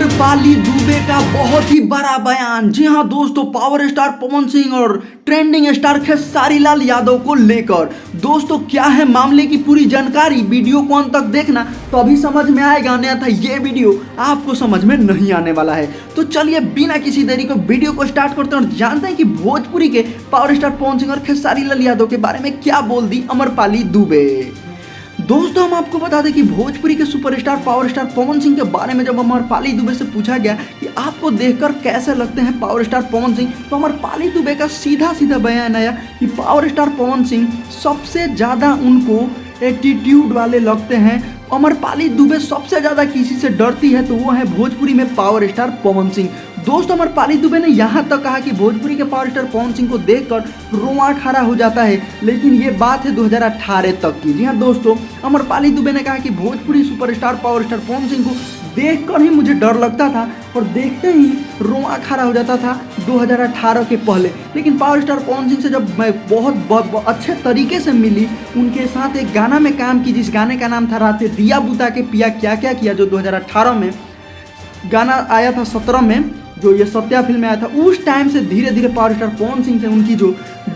पाली दुबे का बहुत ही बड़ा बयान। जी हाँ दोस्तों, पावर स्टार पवन सिंह और ट्रेंडिंग स्टार खेसारी लाल यादव को लेकर दोस्तों क्या है मामले की पूरी जानकारी, वीडियो को अंत तक देखना तभी समझ में आएगा, अन्यथा ये वीडियो आपको समझ में नहीं आने वाला है। तो चलिए बिना किसी देरी को वीडियो को स्टार्ट करते हैं और जानते हैं कि भोजपुरी के पावर स्टार पवन सिंह और खेसारी लाल यादव के बारे में क्या बोल दी अमरपाली दुबे। दोस्तों हम आपको बता दें कि भोजपुरी के superstar power star Pawan Singh के बारे में जब अमरपाली दुबे से पूछा गया कि आपको देखकर कैसे लगते हैं पावर स्टार पवन सिंह, तो अमरपाली दुबे का सीधा सीधा बयान आया कि पावर स्टार पवन सिंह सबसे ज़्यादा उनको एटीट्यूड वाले लगते हैं। अमरपाली दुबे सबसे ज़्यादा किसी से डरती है तो वो है भोजपुरी में पावर स्टार पवन सिंह। दोस्तों अमरपाली दुबे ने यहाँ तक कहा कि भोजपुरी के पावर स्टार पवन सिंह को देखकर रोआ खड़ा हो जाता है, लेकिन ये बात है 2018 तक की। जी हाँ दोस्तों, अमरपाली दुबे ने कहा कि Bhojpuri superstar power star Pawan Singh को देखकर ही मुझे डर लगता था और देखते ही रोआ खड़ा हो जाता था 2018 के पहले, लेकिन पावर स्टार पवन सिंह से जब मैं बहुत अच्छे तरीके से मिली, उनके साथ एक गाना में काम की जिस गाने का नाम था रातें दिया बुता के पिया क्या क्या किया, जो 2018 में गाना आया था 17 में, जो ये सत्या फिल्म में आया था। उस टाइम से धीरे धीरे पावर स्टार पवन सिंह से उनकी जो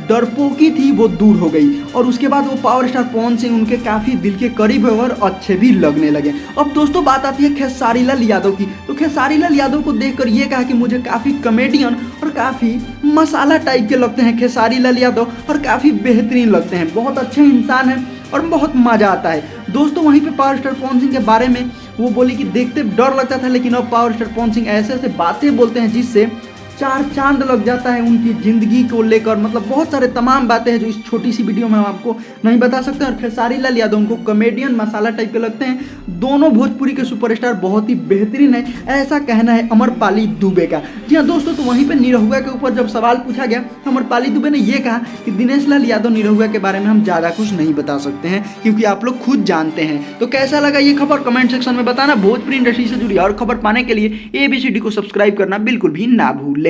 डरपोकी थी वो दूर हो गई और उसके बाद वो पावर स्टार पवन सिंह उनके काफ़ी दिल के करीब है और अच्छे भी लगने लगे। अब दोस्तों बात आती है खेसारी लाल यादव की, तो खेसारी लाल यादव को देखकर ये कहा कि मुझे काफ़ी कॉमेडियन और काफ़ी मसाला टाइप के लगते हैं खेसारी लाल यादव और काफ़ी बेहतरीन लगते हैं, बहुत अच्छे इंसान हैं और बहुत मज़ा आता है। दोस्तों वहीं पे पावर स्टार पवन सिंह के बारे में वो बोली कि देखते डर लगता था, लेकिन अब पावर स्टार पवन सिंह ऐसे ऐसे बातें बोलते हैं जिससे चार चांद लग जाता है उनकी ज़िंदगी को लेकर। मतलब बहुत सारे तमाम बातें हैं जो इस छोटी सी वीडियो में हम आपको नहीं बता सकते। और खेसारी लाल यादव उनको कॉमेडियन मसाला टाइप के लगते हैं। दोनों भोजपुरी के सुपरस्टार बहुत ही बेहतरीन है, ऐसा कहना है अमरपाली दुबे का। जी हाँ दोस्तों, तो वहीं पर निरहुआ के ऊपर जब सवाल पूछा गया तो अमरपाली दुबे ने यह कहा कि दिनेश लाल यादव निरहुआ के बारे में हम ज़्यादा कुछ नहीं बता सकते हैं क्योंकि आप लोग खुद जानते हैं। तो कैसा लगा ये खबर कमेंट सेक्शन में बताना। भोजपुरी इंडस्ट्री से जुड़ी और खबर पाने के लिए ABCD को सब्सक्राइब करना बिल्कुल भी ना भूलें।